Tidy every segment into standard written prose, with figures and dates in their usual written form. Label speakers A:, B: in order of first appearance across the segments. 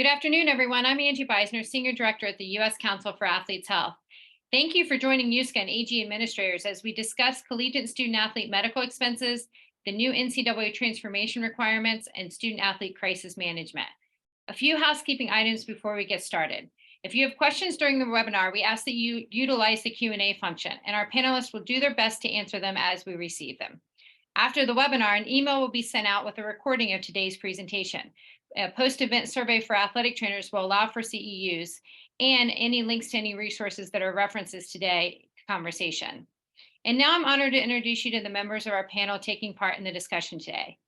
A: Good afternoon, everyone. I'm Angie Beisner, Senior Director at the U.S. Council for Athletes Health. Thank you for joining USCAH and AG administrators as we discuss collegiate student-athlete medical expenses, the new NCAA transformation requirements, and student-athlete crisis management. A few housekeeping items before we get started. If you have questions during the webinar, we ask that you utilize the Q&A function, and our panelists will do their best to answer them as we receive them. After the webinar, an email will be sent out with a recording of today's presentation. A post-event survey for athletic trainers will allow for CEUs and any links to any resources that are references today's conversation. And now I'm honored to introduce you to the members of our panel taking part in the discussion today.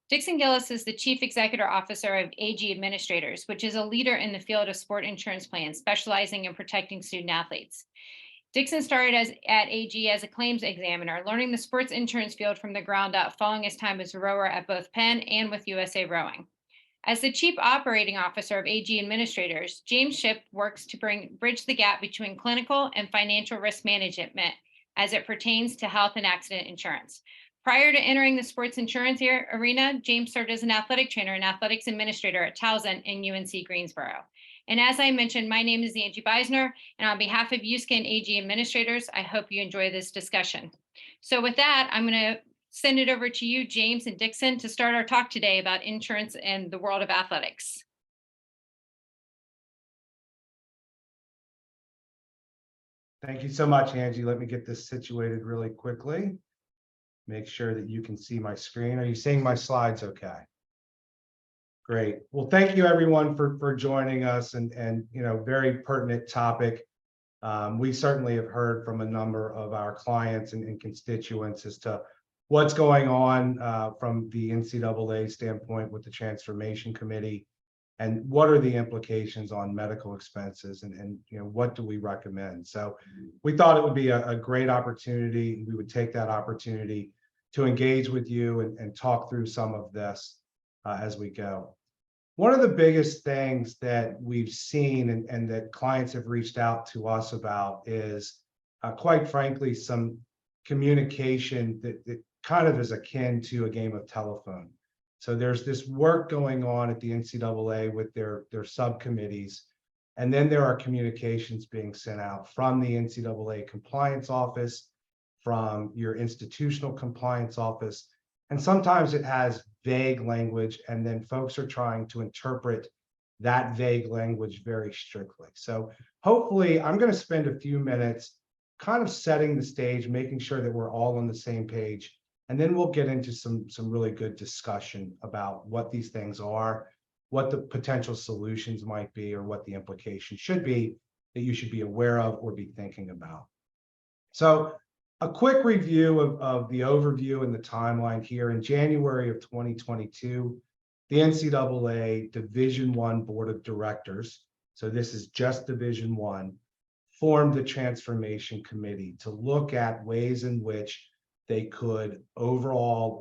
A: Dixon Gillis is the Chief Executive Officer of AG Administrators, which is a leader in the field of sport insurance plans, specializing in protecting student athletes. Dixon started at AG as a claims examiner, learning the sports insurance field from the ground up following his time as a rower at both Penn and with USA Rowing. As the Chief Operating Officer of AG Administrators, James Shipp works to bridge the gap between clinical and financial risk management as it pertains to health and accident insurance. Prior to entering the sports insurance arena, James served as an athletic trainer and athletics administrator at Towson and UNC Greensboro. And as I mentioned, my name is Angie Beisner, and on behalf of USCAH and AG Administrators, I hope you enjoy this discussion. So with that, I'm going to send it over to you, James and Dixon, to start our talk today about insurance and the world of athletics.
B: Thank you so much, Angie. Let me get this situated really quickly. Make sure that you can see my screen. Are you seeing my slides okay? Great. Well, thank you everyone for joining us and very pertinent topic. We certainly have heard from a number of our clients and constituents as to what's going on from the NCAA standpoint with the Transformation Committee, and what are the implications on medical expenses, and what do we recommend? So we thought it would be a great opportunity. We would take that opportunity to engage with you and talk through some of this as we go. One of the biggest things that we've seen and that clients have reached out to us about is, quite frankly, some communication that kind of is akin to a game of telephone. So there's this work going on at the NCAA with their subcommittees, and then there are communications being sent out from the NCAA compliance office, from your institutional compliance office, and sometimes it has vague language, and then folks are trying to interpret that vague language very strictly. So hopefully I'm going to spend a few minutes kind of setting the stage, making sure that we're all on the same page. And then we'll get into some really good discussion about what these things are, what the potential solutions might be, or what the implications should be that you should be aware of or be thinking about. So a quick review of the overview and the timeline here. In January of 2022, the NCAA Division I Board of Directors, so this is just Division I, formed the Transformation Committee to look at ways in which they could overall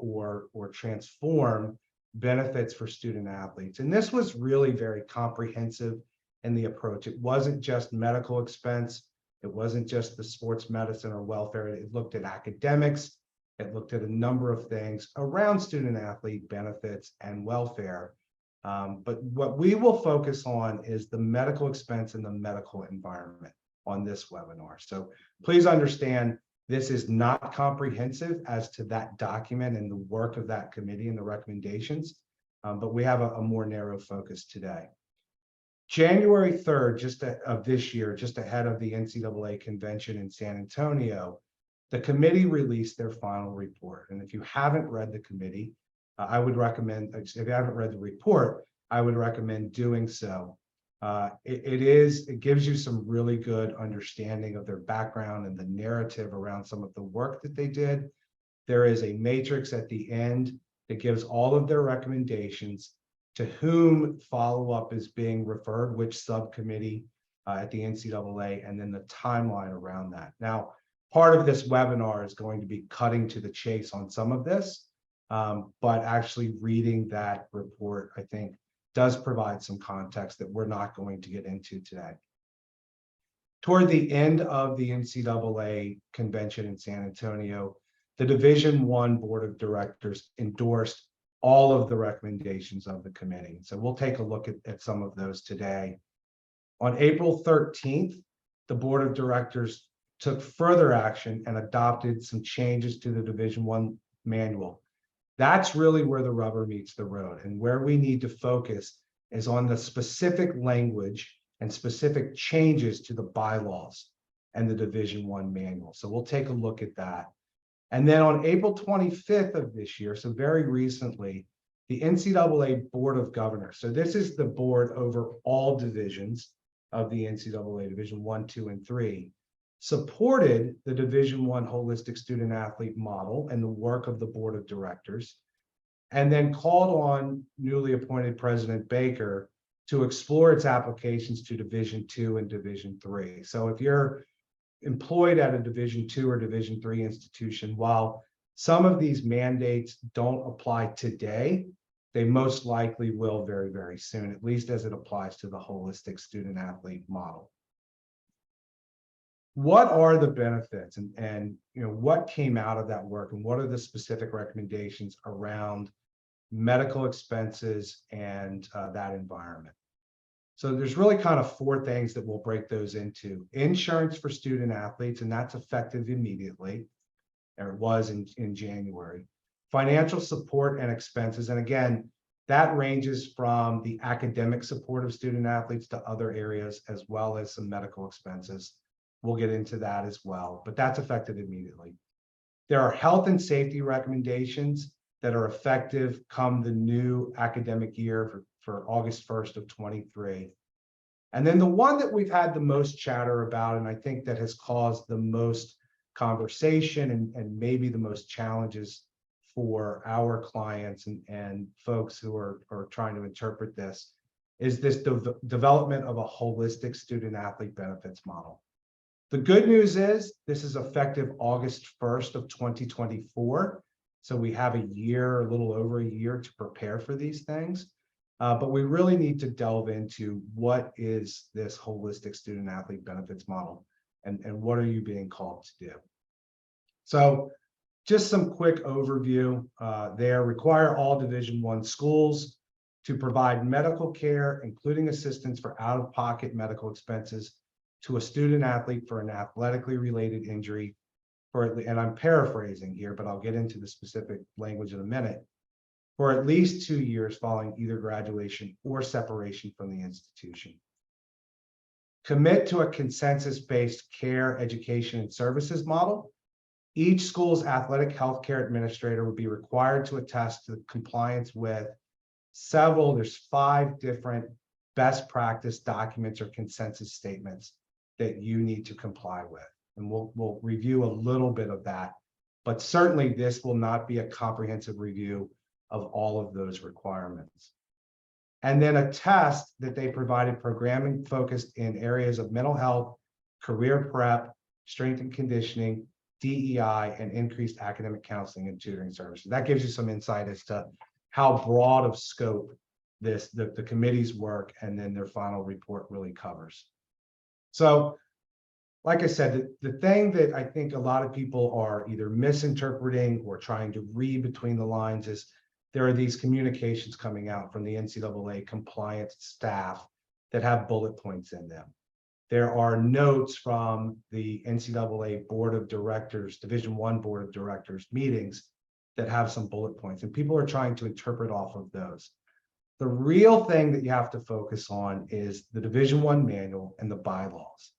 B: or transform benefits for student athletes. And this was really very comprehensive in the approach. It wasn't just medical expense. It wasn't just the sports medicine or welfare. It looked at academics. It looked at a number of things around student athlete benefits and welfare. But what we will focus on is the medical expense and the medical environment on this webinar. So please understand, this is not comprehensive as to that document and the work of that committee and the recommendations, but we have a more narrow focus today. January 3rd, of this year, just ahead of the NCAA convention in San Antonio, the committee released their final report. And if you haven't read the committee, I would recommend, if you haven't read the report, I would recommend doing so. It gives you some really good understanding of their background and the narrative around some of the work that they did. There is a matrix at the end that gives all of their recommendations, to whom follow-up is being referred, which subcommittee at the NCAA, and then the timeline around that. Now, part of this webinar is going to be cutting to the chase on some of this, but actually reading that report, I think, does provide some context that we're not going to get into today. Toward the end of the NCAA convention in San Antonio, the Division I Board of Directors endorsed all of the recommendations of the committee. So we'll take a look at some of those today. On April 13th, the board of directors took further action and adopted some changes to the Division I manual. That's really where the rubber meets the road, and where we need to focus is on the specific language and specific changes to the bylaws and the Division I manual. So we'll take a look at that. And then on April 25th of this year, so very recently, the NCAA Board of Governors, so this is the board over all divisions of the NCAA, Division I, II, and III, supported the Division I holistic student athlete model and the work of the board of directors, and then called on newly appointed President Baker to explore its applications to Division II and Division III. So if you're employed at a Division II or Division III institution, while some of these mandates don't apply today, they most likely will very, very soon, at least as it applies to the holistic student athlete model. What are the benefits and what came out of that work, and what are the specific recommendations around medical expenses and that environment? So there's really kind of four things that we'll break those into. Insurance for student athletes, and that's effective immediately, or it was in January. Financial support and expenses, and again, that ranges from the academic support of student athletes to other areas, as well as some medical expenses. We'll get into that as well, but that's effective immediately. There are health and safety recommendations that are effective come the new academic year for August 1st of 23. And then the one that we've had the most chatter about, and I think that has caused the most conversation and maybe the most challenges for our clients and folks who are trying to interpret this, is this development of a holistic student athlete benefits model. The good news is this is effective August 1st of 2024. So we have a year, a little over a year to prepare for these things. But we really need to delve into what is this holistic student athlete benefits model, and what are you being called to do? So just some quick overview there. Require all Division I schools to provide medical care, including assistance for out-of-pocket medical expenses to a student athlete for an athletically related injury, and I'm paraphrasing here, but I'll get into the specific language in a minute, for at least 2 years following either graduation or separation from the institution. Commit to a consensus-based care, education, and services model. Each school's athletic healthcare administrator would be required to attest to compliance with there's 5 different best practice documents or consensus statements that you need to comply with. And we'll review a little bit of that, but certainly this will not be a comprehensive review of all of those requirements. And then a test that they provided programming focused in areas of mental health, career prep, strength and conditioning, DEI, and increased academic counseling and tutoring services. That gives you some insight as to how broad of scope the committee's work and then their final report really covers. So, like I said, the thing that I think a lot of people are either misinterpreting or trying to read between the lines is there are these communications coming out from the NCAA compliance staff that have bullet points in them. There are notes from the NCAA Board of Directors, Division I Board of Directors meetings that have some bullet points, and people are trying to interpret off of those. The real thing that you have to focus on is the Division I manual and the bylaws.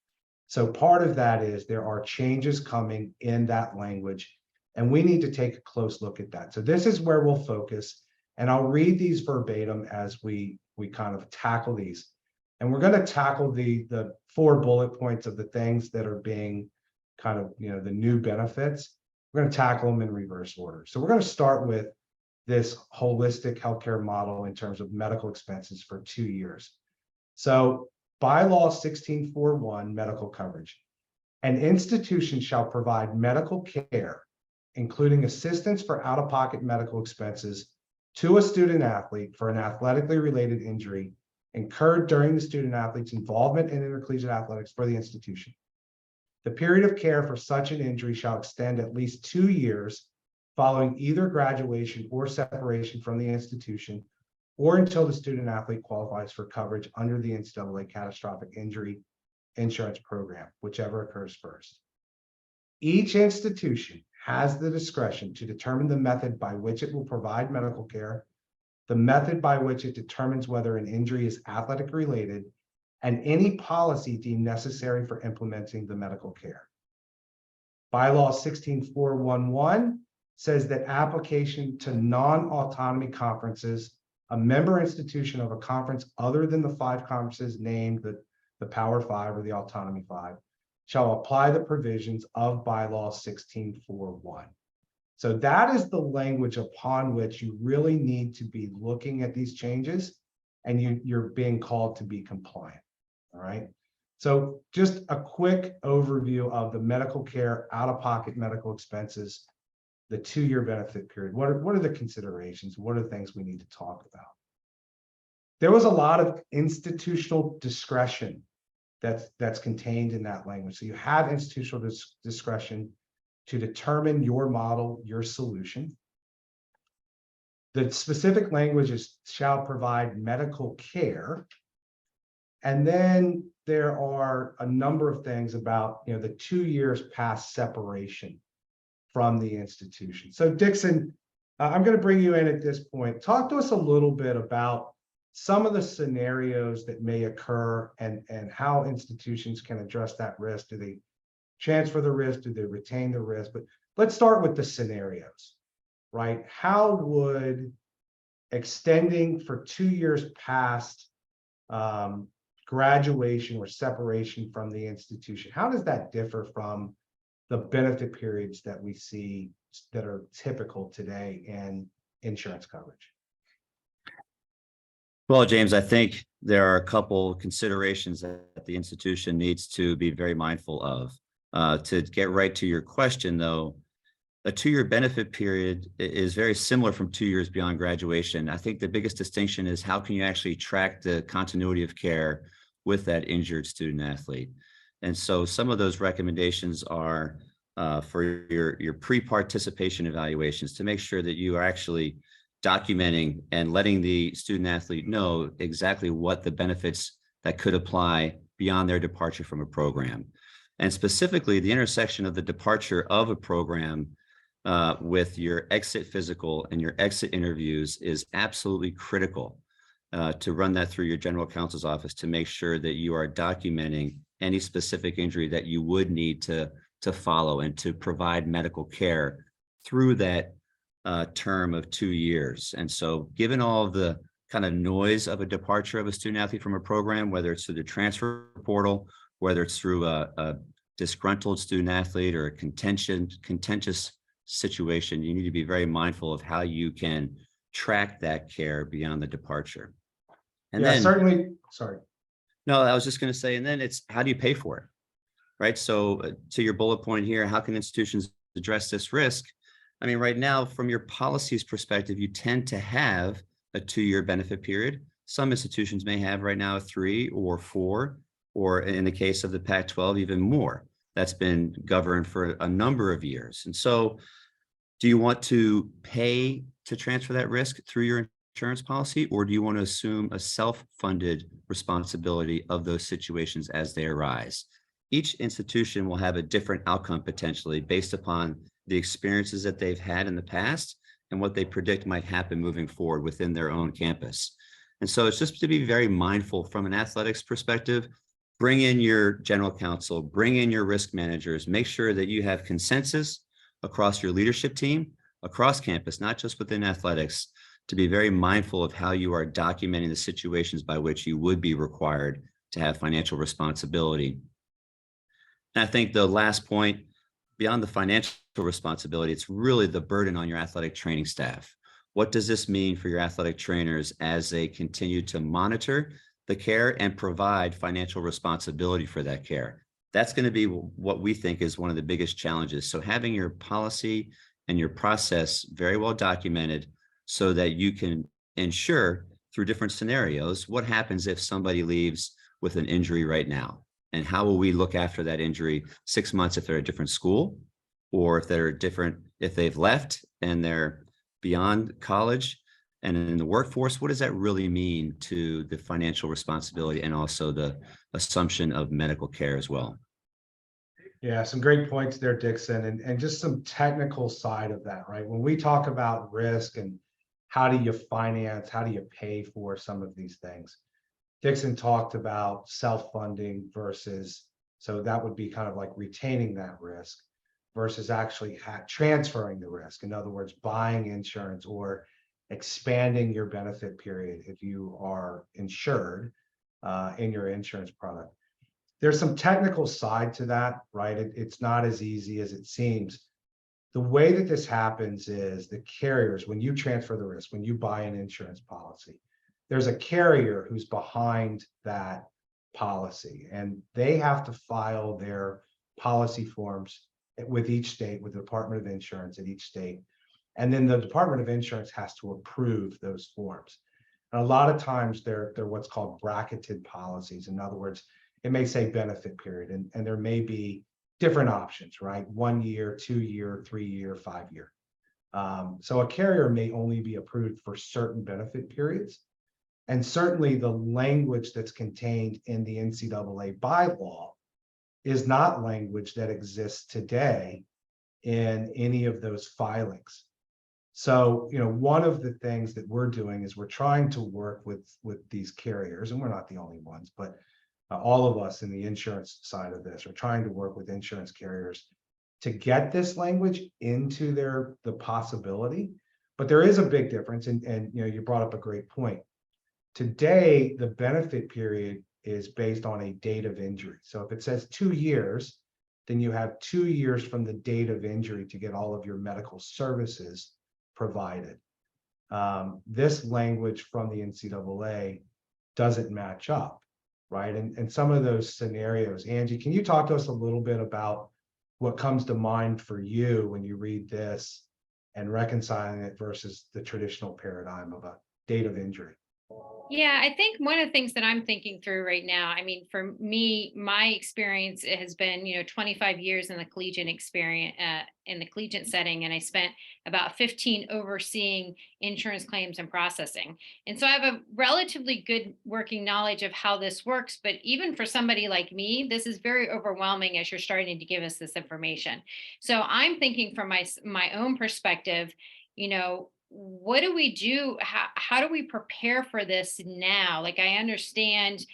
B: So part of that is there are changes coming in that language, and we need to take a close look at that. So this is where we'll focus, and I'll read these verbatim as we kind of tackle these. And we're going to tackle the 4 bullet points of the things that are being kind of, the new benefits. We're going to tackle them in reverse order. So we're going to start with this holistic healthcare model in terms of medical expenses for 2 years. So bylaw 1641, medical coverage. An institution shall provide medical care, including assistance for out-of-pocket medical expenses to a student athlete for an athletically related injury incurred during the student athlete's involvement in intercollegiate athletics for the institution. The period of care for such an injury shall extend at least 2 years following either graduation or separation from the institution, or until the student athlete qualifies for coverage under the NCAA Catastrophic Injury Insurance Program, whichever occurs first. Each institution has the discretion to determine the method by which it will provide medical care, the method by which it determines whether an injury is athletic related, and any policy deemed necessary for implementing the medical care. Bylaw 16411 says that application to non-autonomy conferences, a member institution of a conference other than the 5 conferences named the Power 5 or the Autonomy 5, shall apply the provisions of bylaw 16411. So that is the language upon which you really need to be looking at these changes, and you're being called to be compliant. All right. So just a quick overview of the medical care, out-of-pocket medical expenses, the 2-year benefit period. What are the considerations? What are the things we need to talk about? There was a lot of institutional discretion that's contained in that language. So you have institutional discretion to determine your model, your solution. The specific language is shall provide medical care. And then there are a number of things about, the 2 years past separation from the institution. So Dixon, I'm going to bring you in at this point. Talk to us a little bit about some of the scenarios that may occur and how institutions can address that risk. Do they transfer the risk? Do they retain the risk? But let's start with the scenarios, right? How would extending for 2 years past graduation or separation from the institution, how does that differ from the benefit periods that we see that are typical today in insurance coverage?
C: Well, James, I think there are a couple considerations that the institution needs to be very mindful of. To get right to your question, though, a 2-year benefit period is very similar from 2 years beyond graduation. I think the biggest distinction is how can you actually track the continuity of care with that injured student athlete. And so some of those recommendations are for your pre-participation evaluations to make sure that you are actually documenting and letting the student athlete know exactly what the benefits that could apply beyond their departure from a program. And specifically the intersection of the departure of a program with your exit physical and your exit interviews is absolutely critical to run that through your general counsel's office to make sure that you are documenting any specific injury that you would need to follow and to provide medical care through that term of 2 years. And so given all of the kind of noise of a departure of a student athlete from a program, whether it's through the transfer portal, whether it's through a disgruntled student athlete or a contentious situation, you need to be very mindful of how you can track that care beyond the departure. And
B: yeah,
C: then
B: certainly, sorry.
C: No, I was just going to say, and then it's how do you pay for it, right? So to your bullet point here, how can institutions address this risk? I mean, right now, from your policies perspective, you tend to have a 2-year benefit period. Some institutions may have right now 3 or 4, or in the case of the Pac-12, even more. That's been governed for a number of years. And so do you want to pay to transfer that risk through your insurance policy, or do you want to assume a self-funded responsibility of those situations as they arise? Each institution will have a different outcome potentially based upon the experiences that they've had in the past and what they predict might happen moving forward within their own campus. And so it's just to be very mindful from an athletics perspective. Bring in your general counsel, bring in your risk managers, make sure that you have consensus across your leadership team, across campus, not just within athletics, to be very mindful of how you are documenting the situations by which you would be required to have financial responsibility. And I think the last point, beyond the financial responsibility, it's really the burden on your athletic training staff. What does this mean for your athletic trainers as they continue to monitor the care and provide financial responsibility for that care? That's going to be what we think is one of the biggest challenges. So having your policy and your process very well documented so that you can ensure through different scenarios, what happens if somebody leaves with an injury right now? And how will we look after that injury 6 months if they're at a different school, or if they've left and they're beyond college and in the workforce, what does that really mean to the financial responsibility and also the assumption of medical care as well?
B: Yeah, some great points there, Dixon, and just some technical side of that, right? When we talk about risk and how do you finance, how do you pay for some of these things? Dixon talked about self-funding versus, so that would be kind of like retaining that risk versus actually transferring the risk. In other words, buying insurance or expanding your benefit period if you are insured in your insurance product. There's some technical side to that, right? It's not as easy as it seems. The way that this happens is the carriers, when you transfer the risk, when you buy an insurance policy, there's a carrier who's behind that policy, and they have to file their policy forms with each state, with the Department of Insurance at each state. And then the Department of Insurance has to approve those forms. And a lot of times they're what's called bracketed policies. In other words, it may say benefit period, and there may be different options, right? 1 year, 2 year, 3 year, 5 year. So a carrier may only be approved for certain benefit periods. And certainly the language that's contained in the NCAA bylaw is not language that exists today in any of those filings. So, one of the things that we're doing is we're trying to work with these carriers, and we're not the only ones, but all of us in the insurance side of this are trying to work with insurance carriers to get this language into the possibility. But there is a big difference, and you brought up a great point. Today, the benefit period is based on a date of injury. So if it says 2 years, then you have 2 years from the date of injury to get all of your medical services provided. This language from the NCAA doesn't match up, right? And some of those scenarios, Angie, can you talk to us a little bit about what comes to mind for you when you read this and reconciling it versus the traditional paradigm of a date of injury?
A: Yeah, I think one of the things that I'm thinking through right now, I mean, for me, my experience has been, 25 years in the collegiate experience, in the collegiate setting, and I spent about 15 overseeing insurance claims and processing. And so I have a relatively good working knowledge of how this works. But even for somebody like me, this is very overwhelming as you're starting to give us this information. So I'm thinking from my own perspective, what do we do? How do we prepare for this now? Like, I understand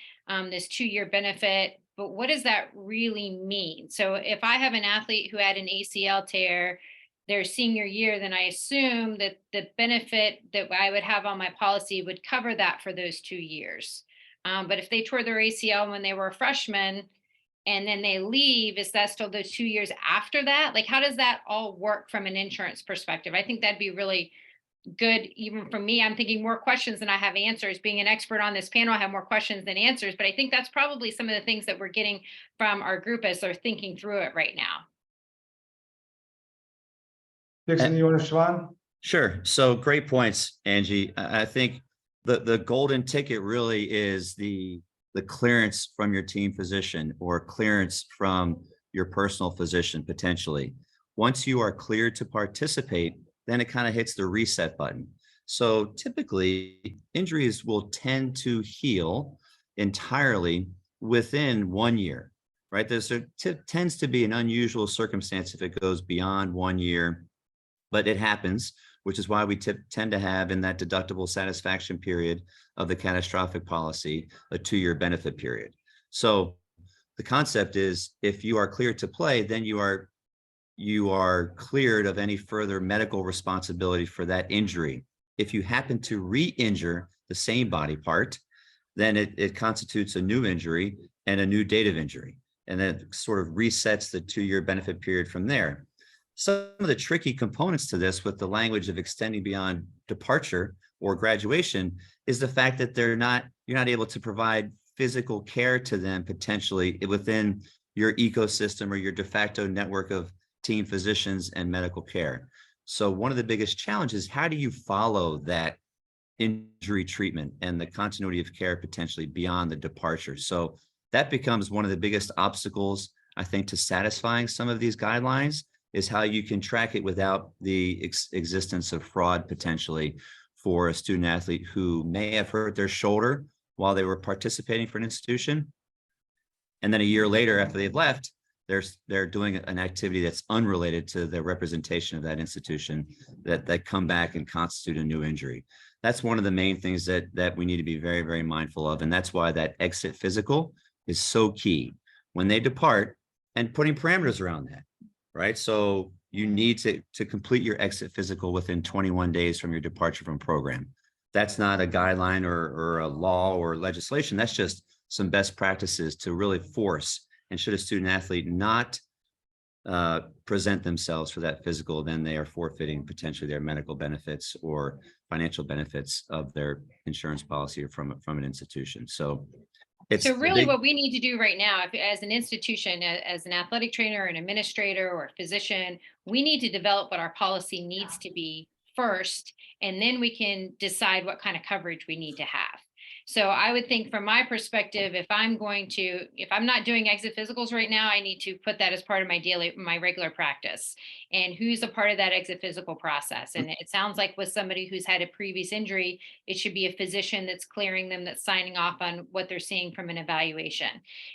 A: this 2-year benefit, but what does that really mean? So if I have an athlete who had an ACL tear their senior year, then I assume that the benefit that I would have on my policy would cover that for those 2 years. But if they tore their ACL when they were a freshman and then they leave, is that still those 2 years after that? Like, how does that all work from an insurance perspective? I think that'd be really good. Even for me, I'm thinking more questions than I have answers. Being an expert on this panel, I have more questions than answers, but I think that's probably some of the things that we're getting from our group as they're thinking through it right now.
B: Dixon, you want to respond?
C: Sure. So great points, Angie. I think the golden ticket really is the clearance from your team physician or clearance from your personal physician, potentially. Once you are cleared to participate, then it kind of hits the reset button. So typically, injuries will tend to heal entirely within 1 year, right? There tends to be an unusual circumstance if it goes beyond 1 year, but it happens, which is why we tend to have in that deductible satisfaction period of the catastrophic policy, a 2-year benefit period. So the concept is if you are cleared to play, then you are cleared of any further medical responsibility for that injury. If you happen to re-injure the same body part, then it constitutes a new injury and a new date of injury. And then it sort of resets the 2-year benefit period from there. Some of the tricky components to this with the language of extending beyond departure or graduation is the fact that you're not able to provide physical care to them potentially within your ecosystem or your de facto network of team physicians and medical care. So one of the biggest challenges, how do you follow that injury treatment and the continuity of care potentially beyond the departure? So that becomes one of the biggest obstacles, I think, to satisfying some of these guidelines is how you can track it without the existence of fraud potentially for a student athlete who may have hurt their shoulder while they were participating for an institution. And then a year later, after they've left, they're doing an activity that's unrelated to the representation of that institution that come back and constitute a new injury. That's one of the main things that we need to be very, very mindful of. And that's why that exit physical is so key when they depart, and putting parameters around that, right? So you need to complete your exit physical within 21 days from your departure from program. That's not a guideline or a law or legislation. That's just some best practices to really force. And should a student athlete not present themselves for that physical, then they are forfeiting potentially their medical benefits or financial benefits of their insurance policy or from an institution. So it's
A: so really what we need to do right now, as an institution, as an athletic trainer, an administrator, or a physician, we need to develop what our policy needs to be first, and then we can decide what kind of coverage we need to have. So I would think from my perspective, if I'm not doing exit physicals right now, I need to put that as part of my regular practice. And who's a part of that exit physical process? And it sounds like with somebody who's had a previous injury, it should be a physician that's clearing them, that's signing off on what they're seeing from an evaluation.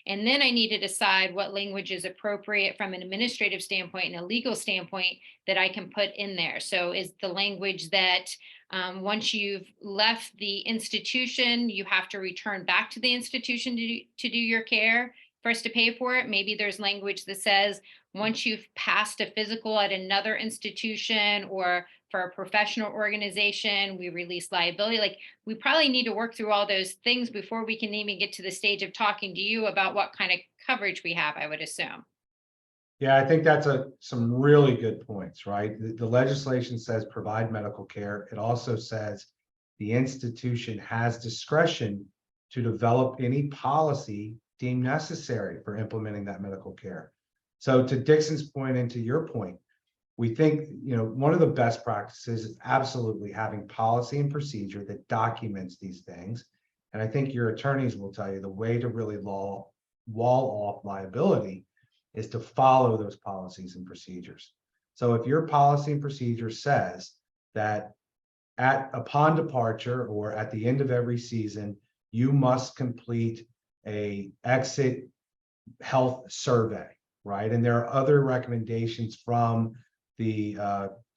A: And then I need to decide what language is appropriate from an administrative standpoint and a legal standpoint that I can put in there. So is the language that once you've left the institution, you have to return back to the institution to do your care for us to pay for it? Maybe there's language that says once you've passed a physical at another institution or for a professional organization, we release liability. Like, we probably need to work through all those things before we can even get to the stage of talking to you about what kind of coverage we have, I would assume.
B: Yeah, I think that's some really good points, right? The legislation says provide medical care. It also says the institution has discretion to develop any policy deemed necessary for implementing that medical care. So to Dixon's point and to your point, we think, one of the best practices is absolutely having policy and procedure that documents these things. And I think your attorneys will tell you the way to really wall off liability is to follow those policies and procedures. So if your policy and procedure says that upon departure or at the end of every season, you must complete a exit health survey, right? And there are other recommendations from the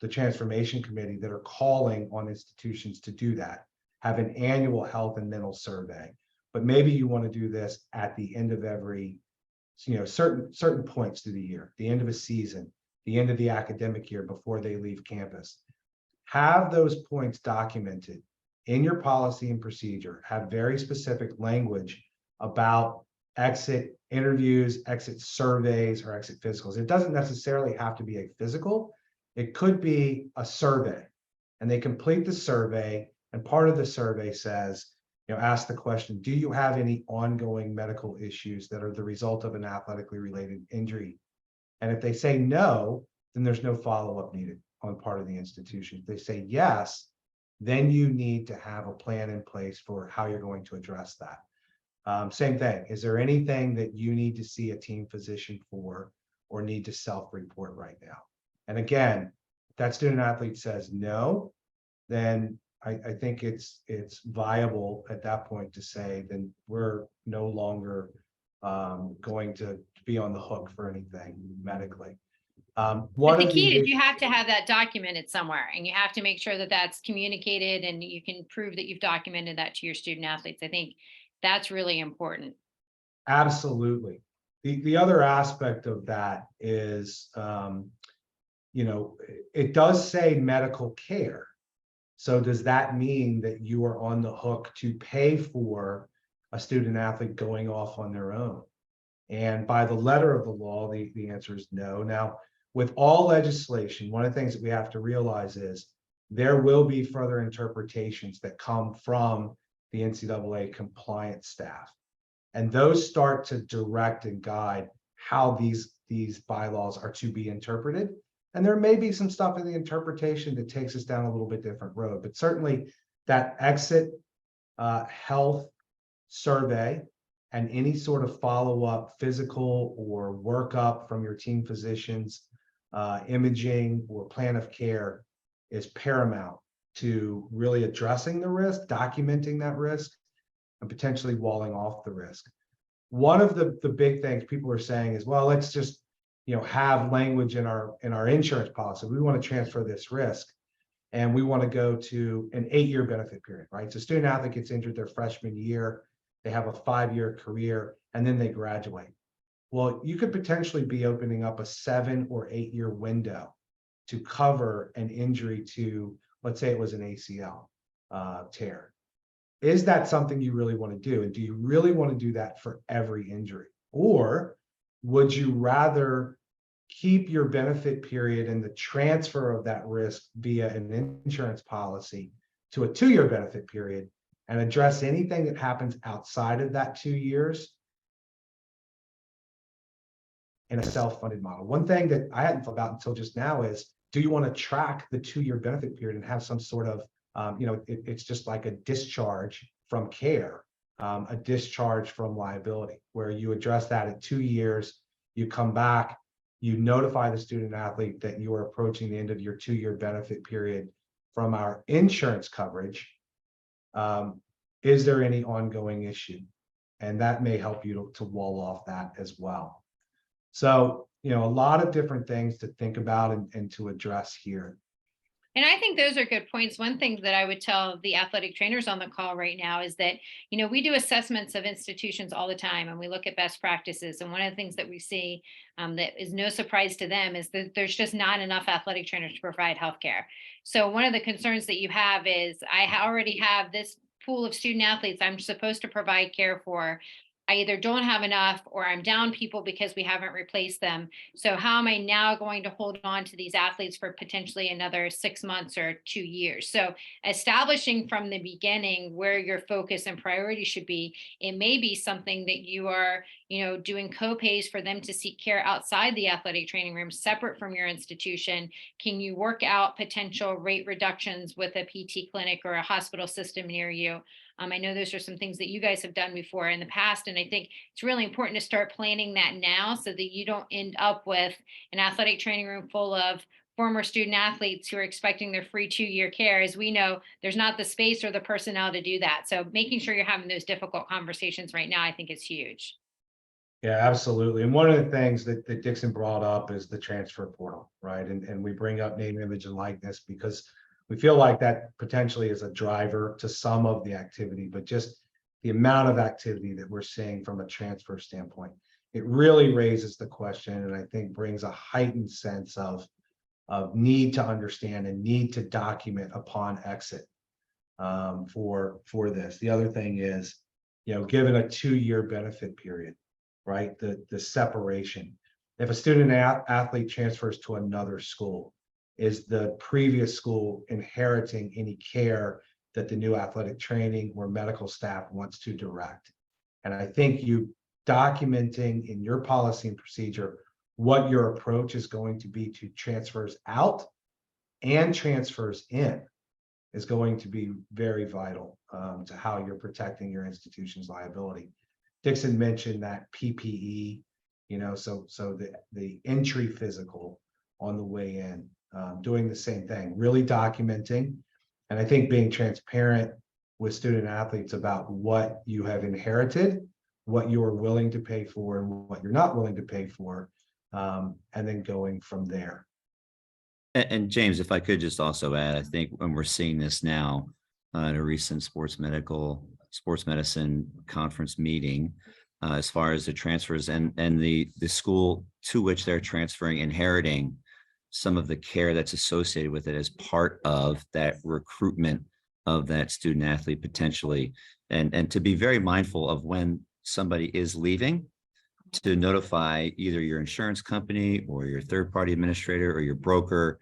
B: Transformation Committee that are calling on institutions to do that, have an annual health and mental survey. But maybe you want to do this at the end of every certain points through the year, the end of a season, the end of the academic year before they leave campus. Have those points documented in your policy and procedure. Have very specific language about exit interviews, exit surveys, or exit physicals. It doesn't necessarily have to be a physical. It could be a survey, and they complete the survey, and part of the survey says, ask the question, do you have any ongoing medical issues that are the result of an athletically related injury? And if they say no, then there's no follow-up needed on part of the institution. If they say yes, then you need to have a plan in place for how you're going to address that. Same thing. Is there anything that you need to see a team physician for or need to self-report right now? And again, if that student athlete says no, then I think it's viable at that point to say, then we're no longer going to be on the hook for anything medically.
A: But the key is you have to have that documented somewhere, and you have to make sure that that's communicated and you can prove that you've documented that to your student athletes. I think that's really important.
B: Absolutely. The other aspect of that is, it does say medical care. So does that mean that you are on the hook to pay for a student athlete going off on their own? And by the letter of the law, the answer is no. Now, with all legislation, one of the things that we have to realize is there will be further interpretations that come from the NCAA compliance staff. And those start to direct and guide how these bylaws are to be interpreted. And there may be some stuff in the interpretation that takes us down a little bit different road, but certainly that exit health survey and any sort of follow-up physical or workup from your team physicians imaging or plan of care is paramount to really addressing the risk, documenting that risk, and potentially walling off the risk. One of the big things people are saying is, well, let's just have language in our insurance policy. We want to transfer this risk, and we want to go to an 8-year benefit period, right? So student athlete gets injured their freshman year, they have a 5-year career, and then they graduate. Well, you could potentially be opening up a 7 or 8-year window to cover an injury to, let's say it was an ACL tear. Is that something you really want to do? And do you really want to do that for every injury? Or would you rather keep your benefit period and the transfer of that risk via an insurance policy to a 2-year benefit period and address anything that happens outside of that 2 years in a self-funded model? One thing that I hadn't thought about until just now is, do you want to track the 2-year benefit period and have some sort of, it's just like a discharge from care, a discharge from liability, where you address that at 2 years, you come back, you notify the student athlete that you are approaching the end of your 2-year benefit period from our insurance coverage. Is there any ongoing issue? And that may help you to wall off that as well. So, a lot of different things to think about and to address here.
A: And I think those are good points. One thing that I would tell the athletic trainers on the call right now is that, we do assessments of institutions all the time, and we look at best practices. And one of the things that we see that is no surprise to them is that there's just not enough athletic trainers to provide healthcare. So one of the concerns that you have is, I already have this pool of student athletes I'm supposed to provide care for. I either don't have enough, or I'm down people because we haven't replaced them. So how am I now going to hold on to these athletes for potentially another 6 months or 2 years? So establishing from the beginning where your focus and priority should be. It may be something that you are, doing co-pays for them to seek care outside the athletic training room, separate from your institution. Can you work out potential rate reductions with a PT clinic or a hospital system near you? I know those are some things that you guys have done before in the past, and I think it's really important to start planning that now so that you don't end up with an athletic training room full of former student athletes who are expecting their free 2-year care. As we know, there's not the space or the personnel to do that. So making sure you're having those difficult conversations right now, I think is huge.
B: Yeah, absolutely. And one of the things that Dixon brought up is the transfer portal, right? And we bring up name, image, and likeness because we feel like that potentially is a driver to some of the activity, but just the amount of activity that we're seeing from a transfer standpoint, it really raises the question, and I think brings a heightened sense of need to understand and need to document upon exit for this. The other thing is, given a 2-year benefit period, right? The separation. If a student athlete transfers to another school, is the previous school inheriting any care that the new athletic training or medical staff wants to direct? And I think you documenting in your policy and procedure what your approach is going to be to transfers out and transfers in is going to be very vital to how you're protecting your institution's liability. Dixon mentioned that PPE, so the entry physical on the way in. Doing the same thing, really documenting, and I think being transparent with student athletes about what you have inherited, what you are willing to pay for, and what you're not willing to pay for, and then going from there.
C: And James, if I could just also add, I think when we're seeing this now at a recent sports medicine conference meeting, as far as the transfers and the school to which they're transferring, inheriting some of the care that's associated with it as part of that recruitment of that student athlete potentially, and to be very mindful of when somebody is leaving, to notify either your insurance company or your third-party administrator or your broker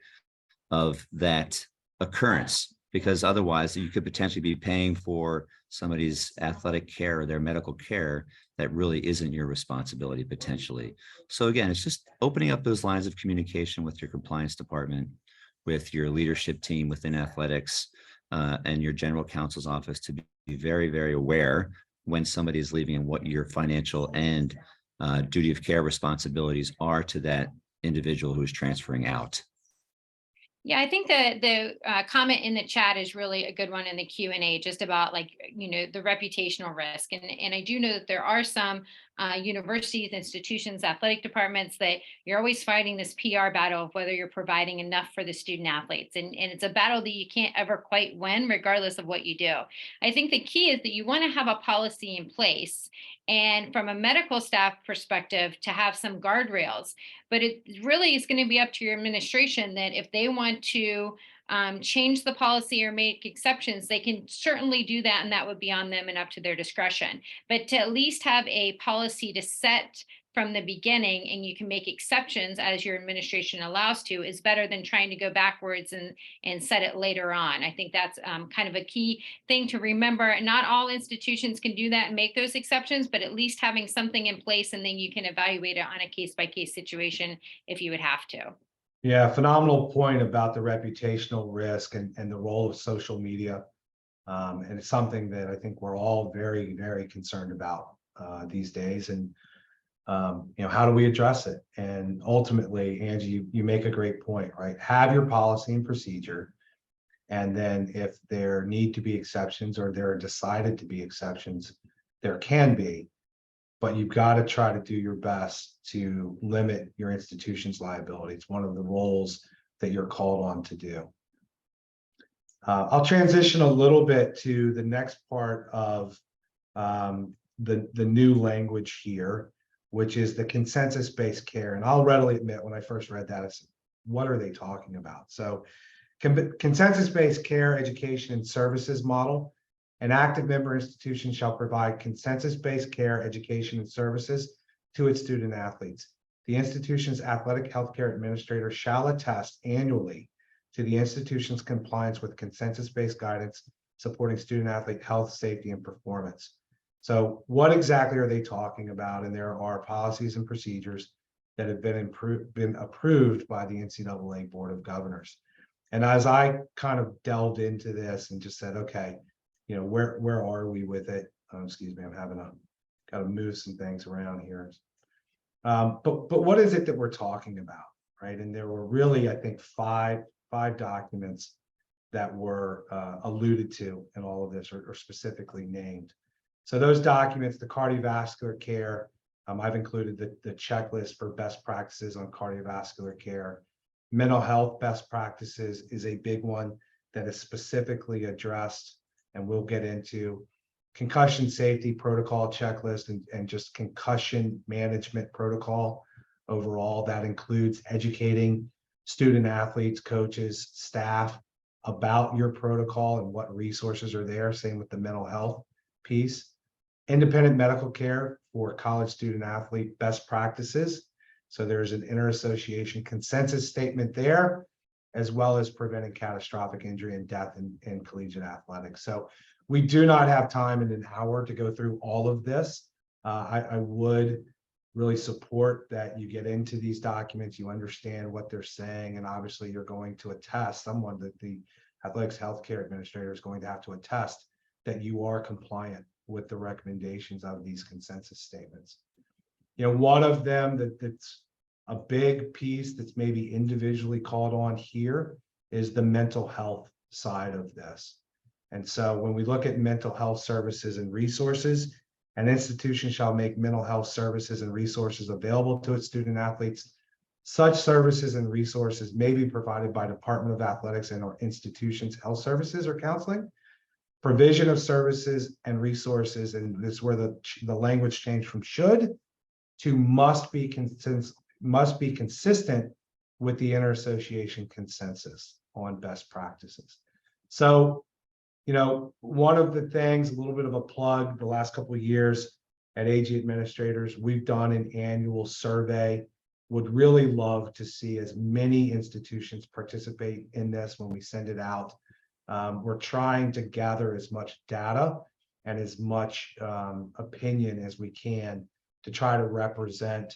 C: of that occurrence, because otherwise you could potentially be paying for somebody's athletic care or their medical care that really isn't your responsibility potentially. So again, it's just opening up those lines of communication with your compliance department, with your leadership team within athletics, and your general counsel's office to be very, very aware when somebody is leaving and what your financial and duty of care responsibilities are to that individual who's transferring out.
A: Yeah, I think the comment in the chat is really a good one in the Q&A, just about like, the reputational risk. And I do know that there are some universities, institutions, athletic departments that you're always fighting this PR battle of whether you're providing enough for the student athletes. And it's a battle that you can't ever quite win, regardless of what you do. I think the key is that you want to have a policy in place, and from a medical staff perspective, to have some guardrails. But it really is going to be up to your administration that if they want to change the policy or make exceptions, they can certainly do that, and that would be on them and up to their discretion. But to at least have a policy to set from the beginning, and you can make exceptions as your administration allows to, is better than trying to go backwards and set it later on. I think that's kind of a key thing to remember. Not all institutions can do that and make those exceptions, but at least having something in place, and then you can evaluate it on a case-by-case situation if you would have to.
B: Yeah, phenomenal point about the reputational risk and the role of social media. And it's something that I think we're all very, very concerned about these days. And how do we address it? And ultimately, Angie, you make a great point, right? Have your policy and procedure. And then if there need to be exceptions, or there are decided to be exceptions, there can be, but you've got to try to do your best to limit your institution's liability. It's one of the roles that you're called on to do. I'll transition a little bit to the next part of the new language here, which is the consensus-based care. And I'll readily admit, when I first read that, I said, what are they talking about? So consensus-based care, education, and services model. An active member institution shall provide consensus-based care, education, and services to its student athletes. The institution's athletic healthcare administrator shall attest annually to the institution's compliance with consensus-based guidance supporting student athlete health, safety, and performance. So what exactly are they talking about? And there are policies and procedures that have been approved by the NCAA Board of Governors. And as I kind of delved into this and just said, okay, where are we with it? Excuse me, I'm got to move some things around here. But what is it that we're talking about, right? And there were really, I think, five documents that were alluded to in all of this, or specifically named. So those documents, the cardiovascular care, I've included the checklist for best practices on cardiovascular care. Mental health best practices is a big one that is specifically addressed, and we'll get into concussion safety protocol checklist and just concussion management protocol overall. That includes educating student athletes, coaches, staff about your protocol and what resources are there. Same with the mental health piece. Independent medical care for college student athlete best practices. So there's an interassociation consensus statement there, as well as preventing catastrophic injury and death in collegiate athletics. So we do not have time in an hour to go through all of this. I would really support that you get into these documents, you understand what they're saying, and obviously you're going to attest, someone that the athletics healthcare administrator is going to have to attest that you are compliant with the recommendations of these consensus statements. One of them that's a big piece that's maybe individually called on here is the mental health side of this. And so when we look at mental health services and resources, an institution shall make mental health services and resources available to its student athletes. Such services and resources may be provided by Department of Athletics and or institutions, health services or counseling. Provision of services and resources, and this is where the language changed from should to must be consistent with the interassociation consensus on best practices. So, one of the things, a little bit of a plug, the last couple of years at AG Administrators, we've done an annual survey. Would really love to see as many institutions participate in this when we send it out. We're trying to gather as much data and as much opinion as we can to try to represent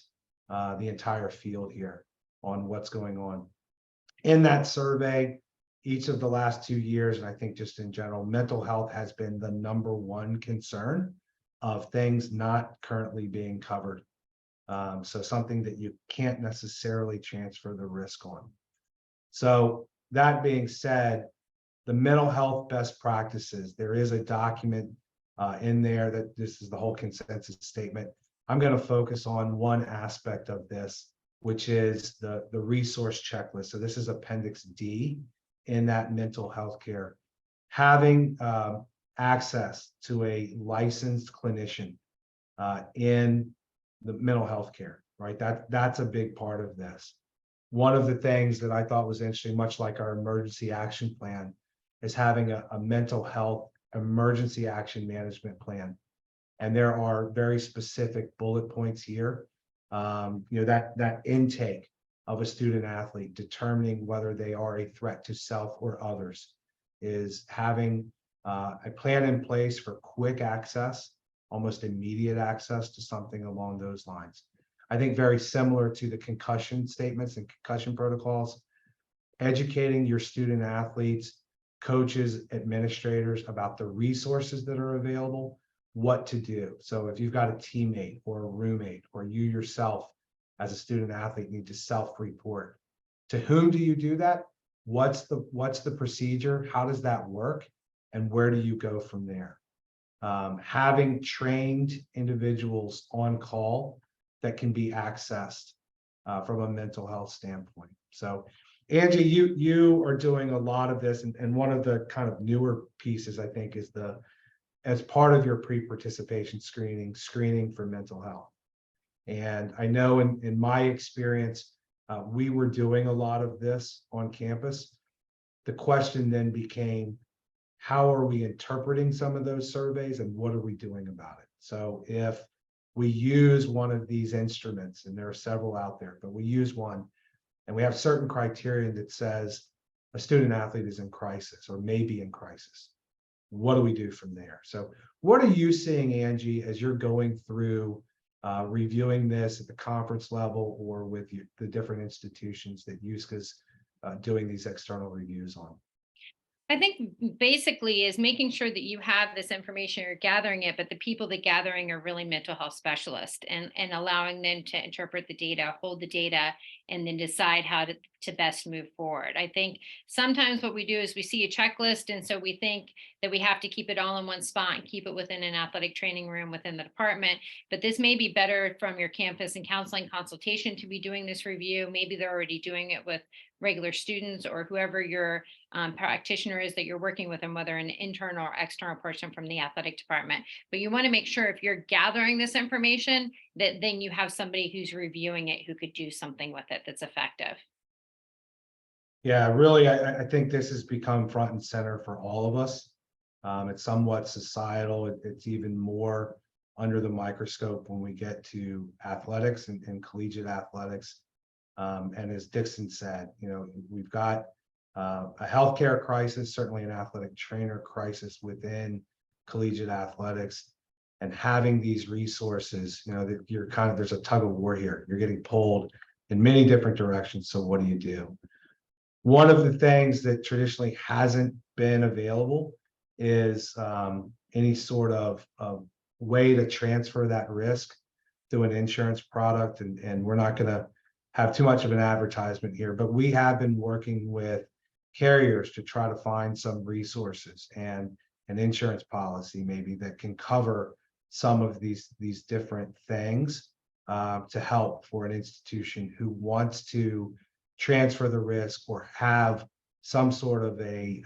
B: the entire field here on what's going on. In that survey, each of the last 2 years, and I think just in general, mental health has been the #1 concern of things not currently being covered So something that you can't necessarily transfer the risk on. So that being said, the mental health best practices, there is a document in there that this is the whole consensus statement. I'm going to focus on one aspect of this, which is the resource checklist. So this is Appendix D in that mental health care. Having access to a licensed clinician in the mental health care, right? That's a big part of this. One of the things that I thought was interesting, much like our emergency action plan, is having a mental health emergency action management plan. And there are very specific bullet points here. That intake of a student athlete, determining whether they are a threat to self or others, is having a plan in place for quick access, almost immediate access to something along those lines. I think very similar to the concussion statements and concussion protocols, educating your student athletes, coaches, administrators about the resources that are available, what to do. So if you've got a teammate or a roommate, or you yourself as a student athlete need to self-report, to whom do you do that? What's the procedure? How does that work? And where do you go from there? Having trained individuals on call that can be accessed from a mental health standpoint. So Angie, you are doing a lot of this, and one of the kind of newer pieces, I think, is as part of your pre-participation screening for mental health. And I know in my experience, we were doing a lot of this on campus. The question then became, how are we interpreting some of those surveys and what are we doing about it? So if we use one of these instruments, and there are several out there, but we use one, and we have certain criteria that says a student athlete is in crisis or may be in crisis, what do we do from there? So what are you seeing, Angie, as you're going through reviewing this at the conference level or with the different institutions that USCAH's doing these external reviews on?
A: I think basically is making sure that you have this information, you're gathering it, but the people that gathering are really mental health specialists, and allowing them to interpret the data, hold the data, and then decide how to best move forward. I think sometimes what we do is we see a checklist, and so we think that we have to keep it all in one spot and keep it within an athletic training room within the department. But this may be better from your campus and counseling consultation to be doing this review. Maybe they're already doing it with regular students or whoever your practitioner is that you're working with, and whether an internal or external person from the athletic department. But you want to make sure if you're gathering this information that then you have somebody who's reviewing it who could do something with it that's effective.
B: Yeah, really, I think this has become front and center for all of us. It's somewhat societal. It's even more under the microscope when we get to athletics and collegiate athletics. And as Dixon said, we've got a healthcare crisis, certainly an athletic trainer crisis within collegiate athletics, and having these resources, that you're there's a tug of war here. You're getting pulled in many different directions. So what do you do? One of the things that traditionally hasn't been available is any sort of way to transfer that risk through an insurance product. And we're not going to have too much of an advertisement here, but we have been working with carriers to try to find some resources and an insurance policy maybe that can cover some of these different things to help for an institution who wants to transfer the risk or have some sort of a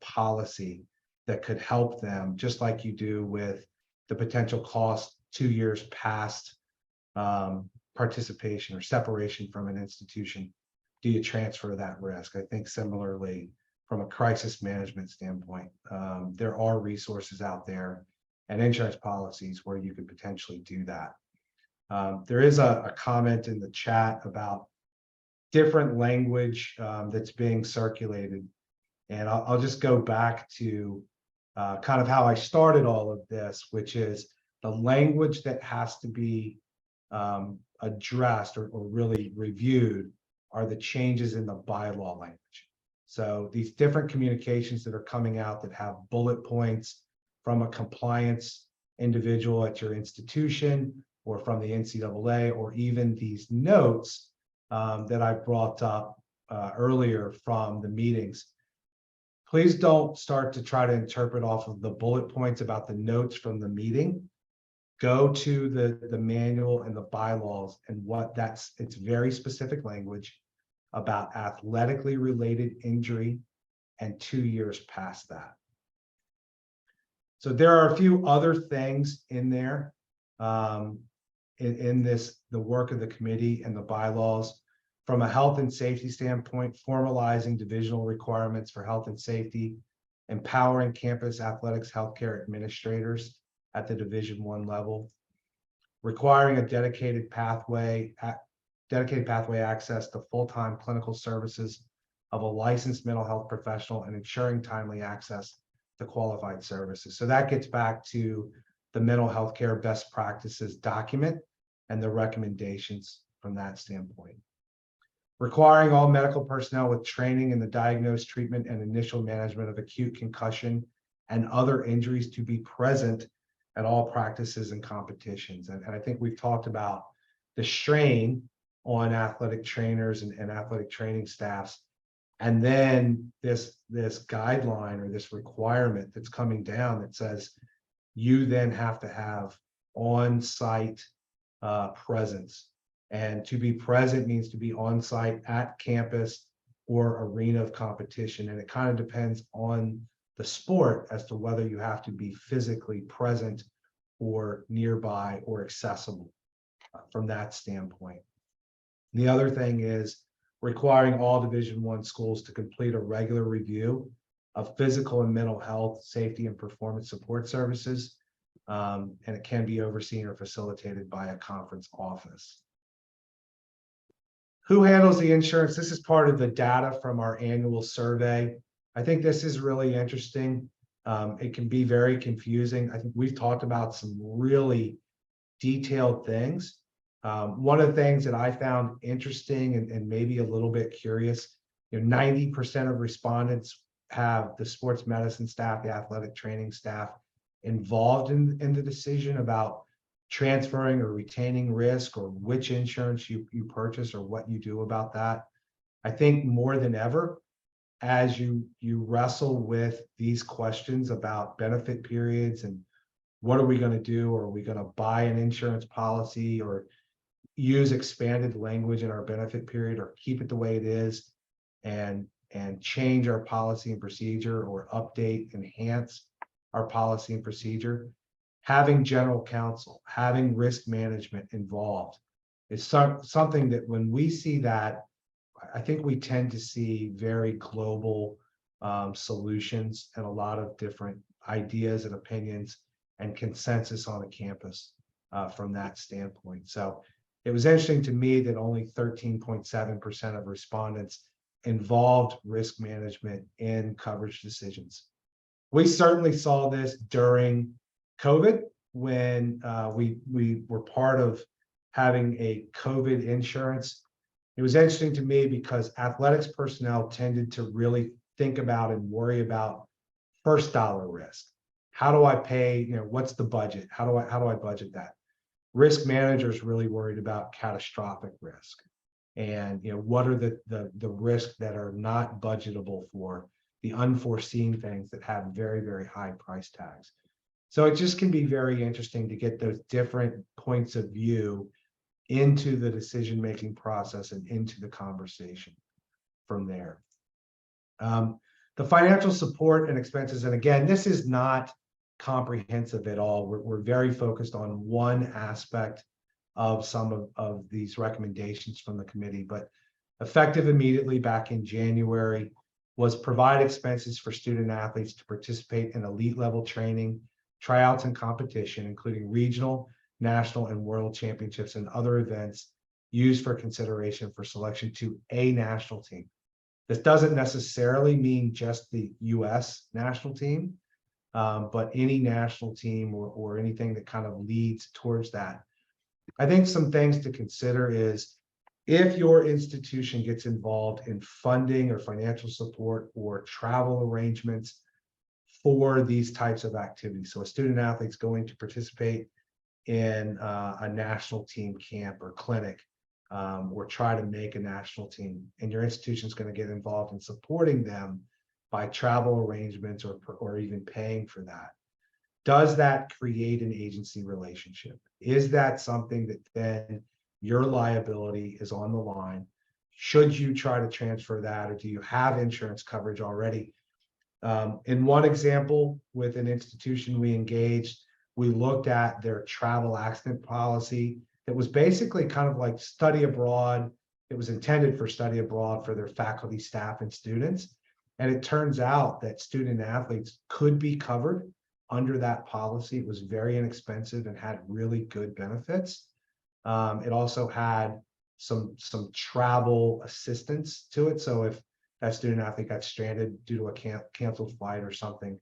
B: policy that could help them, just like you do with the potential cost 2 years past participation or separation from an institution. Do you transfer that risk? I think similarly, from a crisis management standpoint, there are resources out there and insurance policies where you could potentially do that. There is a comment in the chat about different language that's being circulated. And I'll just go back to kind of how I started all of this, which is the language that has to be addressed or really reviewed are the changes in the bylaw language. So these different communications that are coming out that have bullet points from a compliance individual at your institution or from the NCAA, or even these notes that I brought up earlier from the meetings. Please don't start to try to interpret off of the bullet points about the notes from the meeting. Go to the manual and the bylaws and it's very specific language about athletically related injury and 2 years past that. So there are a few other things in there in the work of the committee and the bylaws. From a health and safety standpoint, formalizing divisional requirements for health and safety, empowering campus athletics healthcare administrators at the Division I level, requiring a dedicated pathway access to full-time clinical services of a licensed mental health professional, and ensuring timely access to qualified services. So that gets back to the mental health care best practices document and the recommendations from that standpoint. Requiring all medical personnel with training in the diagnosed, treatment, and initial management of acute concussion and other injuries to be present at all practices and competitions. And I think we've talked about the strain on athletic trainers and athletic training staffs. And then this guideline or this requirement that's coming down that says you then have to have on-site presence. And to be present means to be on site at campus or arena of competition. And it kind of depends on the sport as to whether you have to be physically present or nearby or accessible from that standpoint. The other thing is requiring all Division I schools to complete a regular review of physical and mental health, safety, and performance support services. And it can be overseen or facilitated by a conference office. Who handles the insurance? This is part of the data from our annual survey. I think this is really interesting. It can be very confusing. I think we've talked about some really detailed things. One of the things that I found interesting and maybe a little bit curious, 90% of respondents have the sports medicine staff, the athletic training staff involved in the decision about transferring or retaining risk, or which insurance you purchase or what you do about that. I think more than ever, as you wrestle with these questions about benefit periods and what are we going to do, or are we going to buy an insurance policy or use expanded language in our benefit period, or keep it the way it is and change our policy and procedure, or update, enhance our policy and procedure. Having general counsel, having risk management involved is something that when we see that, I think we tend to see very global solutions and a lot of different ideas and opinions and consensus on a campus from that standpoint. So it was interesting to me that only 13.7% of respondents involved risk management in coverage decisions. We certainly saw this during COVID when we were part of having a COVID insurance. It was interesting to me because athletics personnel tended to really think about and worry about first dollar risk. How do I pay? What's the budget? How do I budget that? Risk managers really worried about catastrophic risk, and what are the risks that are not budgetable for, the unforeseen things that have very, very high price tags. So it just can be very interesting to get those different points of view into the decision-making process and into the conversation from there. The financial support and expenses, and again, this is not comprehensive at all. We're very focused on one aspect of some of these recommendations from the committee, but effective immediately back in January was provide expenses for student athletes to participate in elite level training, tryouts, and competition, including regional, national, and world championships and other events used for consideration for selection to a national team. This doesn't necessarily mean just the US national team, but any national team or anything that kind of leads towards that. I think some things to consider is if your institution gets involved in funding or financial support or travel arrangements for these types of activities. So a student athlete's going to participate in a national team camp or clinic, or try to make a national team, and your institution is going to get involved in supporting them by travel arrangements or even paying for that. Does that create an agency relationship? Is that something that then your liability is on the line? Should you try to transfer that, or do you have insurance coverage already? In one example, with an institution we engaged, we looked at their travel accident policy that was basically kind of like study abroad. It was intended for study abroad for their faculty, staff, and students. And it turns out that student athletes could be covered under that policy. It was very inexpensive and had really good benefits. It also had some travel assistance to it. So if that student athlete got stranded due to a canceled flight or something,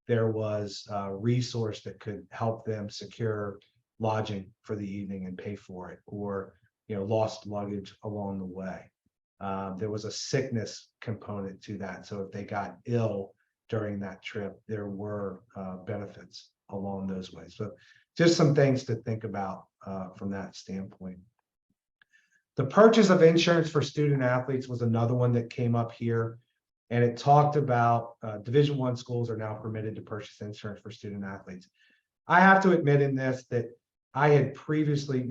B: there was a resource that could help them secure lodging for the evening and pay for it, or lost luggage along the way. There was a sickness component to that. So if they got ill during that trip, there were benefits along those ways. So just some things to think about from that standpoint. The purchase of insurance for student athletes was another one that came up here. And it talked about Division I schools are now permitted to purchase insurance for student athletes. I have to admit in this that I had previously,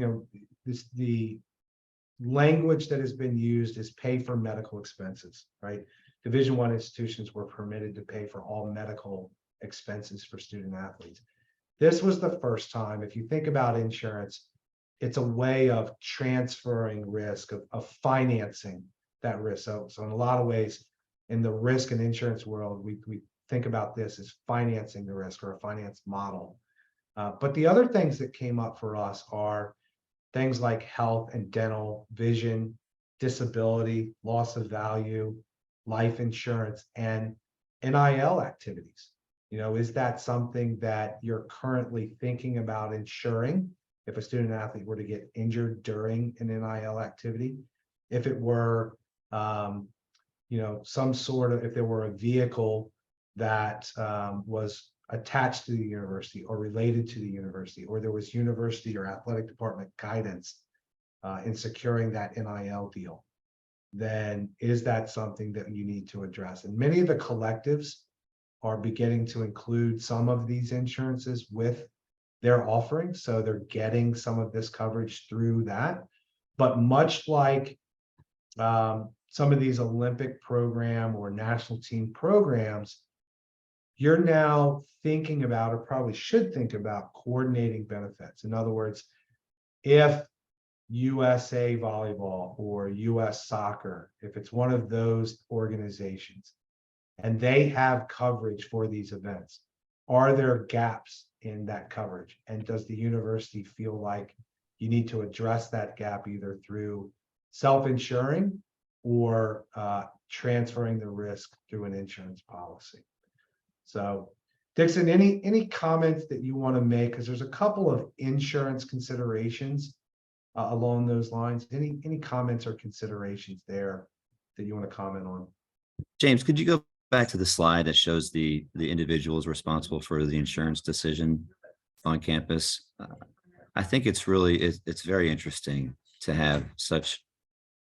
B: the language that has been used is pay for medical expenses, right? Division I institutions were permitted to pay for all medical expenses for student athletes. This was the first time. If you think about insurance, it's a way of transferring risk, of financing that risk. So in a lot of ways, in the risk and insurance world, we think about this as financing the risk, or a finance model. But the other things that came up for us are things like health and dental, vision, disability, loss of value, life insurance, and NIL activities. Is that something that you're currently thinking about insuring if a student athlete were to get injured during an NIL activity? If it were, if there were a vehicle that was attached to the university or related to the university, or there was university or athletic department guidance in securing that NIL deal, then is that something that you need to address? And many of the collectives are beginning to include some of these insurances with their offerings. So they're getting some of this coverage through that. But much like some of these Olympic program or national team programs, you're now thinking about, or probably should think about, coordinating benefits. In other words, if USA Volleyball or US Soccer, if it's one of those organizations and they have coverage for these events, are there gaps in that coverage? And does the university feel like you need to address that gap either through self-insuring or transferring the risk through an insurance policy? So Dixon, any comments that you want to make? Because there's a couple of insurance considerations along those lines. Any comments or considerations there that you want to comment on?
C: James, could you go back to the slide that shows the individuals responsible for the insurance decision on campus? I think it's very interesting to have such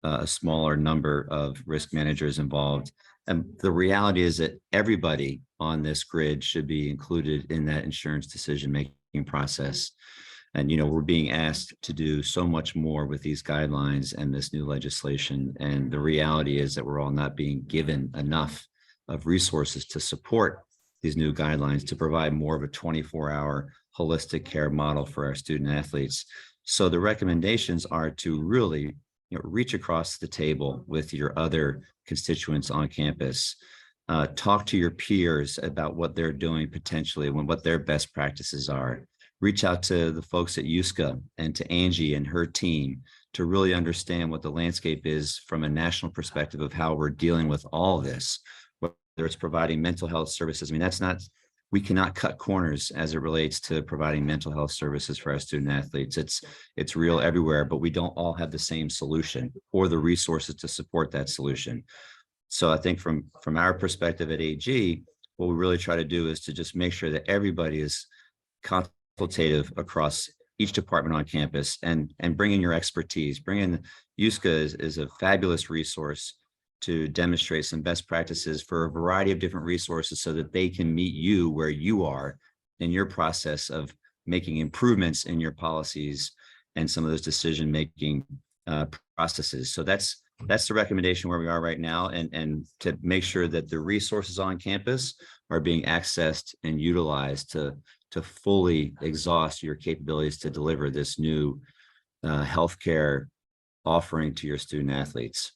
C: a smaller number of risk managers involved. And the reality is that everybody on this grid should be included in that insurance decision-making process. And, we're being asked to do so much more with these guidelines and this new legislation. And the reality is that we're all not being given enough of resources to support these new guidelines, to provide more of a 24-hour holistic care model for our student athletes. So the recommendations are to really reach across the table with your other constituents on campus. Talk to your peers about what they're doing potentially, what their best practices are. Reach out to the folks at USCAH and to Angie and her team to really understand what the landscape is from a national perspective of how we're dealing with all this, whether it's providing mental health services. I mean, we cannot cut corners as it relates to providing mental health services for our student athletes. It's real everywhere, but we don't all have the same solution or the resources to support that solution. So I think from our perspective at AG, what we really try to do is to just make sure that everybody is consultative across each department on campus and bring in your expertise. Bring in USCAH is a fabulous resource to demonstrate some best practices for a variety of different resources so that they can meet you where you are in your process of making improvements in your policies and some of those decision-making processes. So that's the recommendation where we are right now, and to make sure that the resources on campus are being accessed and utilized to fully exhaust your capabilities to deliver this new healthcare offering to your student athletes.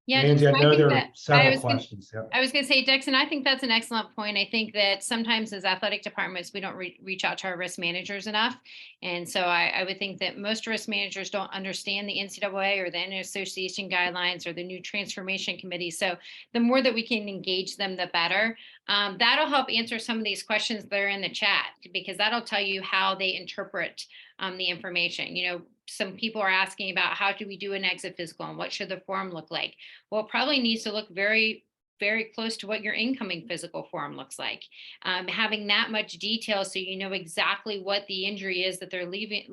A: Yeah,
B: Angie, I know
A: think
B: there are
A: that-
B: several questions. Yep.
A: I was going to say, Dixon, I think that's an excellent point. I think that sometimes as athletic departments, we don't reach out to our risk managers enough. And so I would think that most risk managers don't understand the NCAA or the association guidelines or the new transformation committee. So the more that we can engage them, the better. That'll help answer some of these questions that are in the chat, because that'll tell you how they interpret the information. You know, some people are asking about how do we do an exit physical and what should the form look like? Well, it probably needs to look very, very close to what your incoming physical form looks like. Having that much detail so you know exactly what the injury is that they're leaving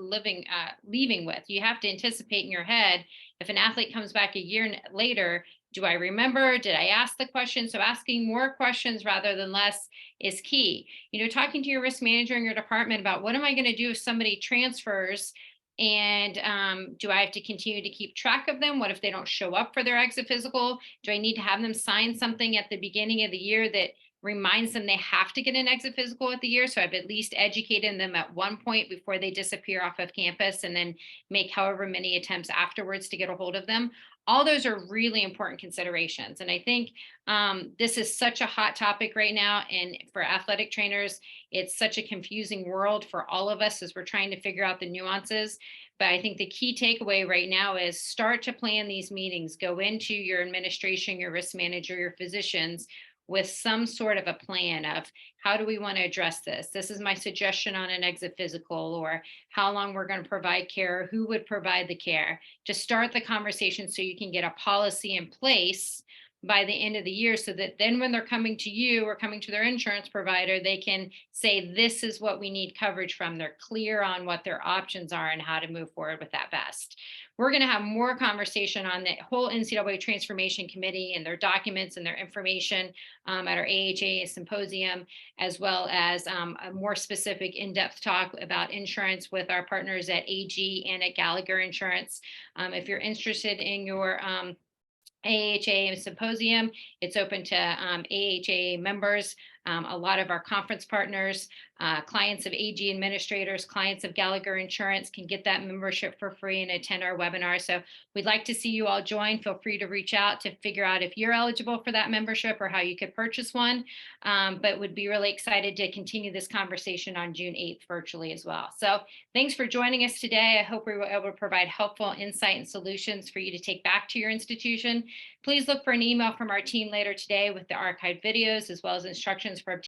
A: with. You have to anticipate in your head, if an athlete comes back a year later, do I remember? Did I ask the question? So asking more questions rather than less is key. You know, talking to your risk manager in your department about what am I going to do if somebody transfers, and do I have to continue to keep track of them? What if they don't show up for their exit physical? Do I need to have them sign something at the beginning of the year that reminds them they have to get an exit physical at the year? So I've at least educated them at one point before they disappear off of campus, and then make however many attempts afterwards to get a hold of them. All those are really important considerations. And I think this is such a hot topic right now. And for athletic trainers, it's such a confusing world for all of us as we're trying to figure out the nuances. But I think the key takeaway right now is start to plan these meetings, go into your administration, your risk manager, your physicians with some sort of a plan of how do we want to address this? This is my suggestion on an exit physical, or how long we're going to provide care, who would provide the care, to start the conversation so you can get a policy in place by the end of the year, so that then when they're coming to you or coming to their insurance provider, they can say, this is what we need coverage from. They're clear on what their options are and how to move forward with that best. We're going to have more conversation on the whole NCAA Transformation Committee and their documents and their information at our AHA symposium, as well as a more specific in-depth talk about insurance with our partners at AG and at Gallagher Insurance. If you're interested in your AHA symposium, it's open to AHA members. A lot of our conference partners, clients of AG administrators, clients of Gallagher Insurance can get that membership for free and attend our webinar. So we'd like to see you all join. Feel free to reach out to figure out if you're eligible for that membership or how you could purchase one. But would be really excited to continue this conversation on June 8th virtually as well. So thanks for joining us today. I hope we were able to provide helpful insight and solutions for you to take back to your institution. Please look for an email from our team later today with the archived videos, as well as instructions for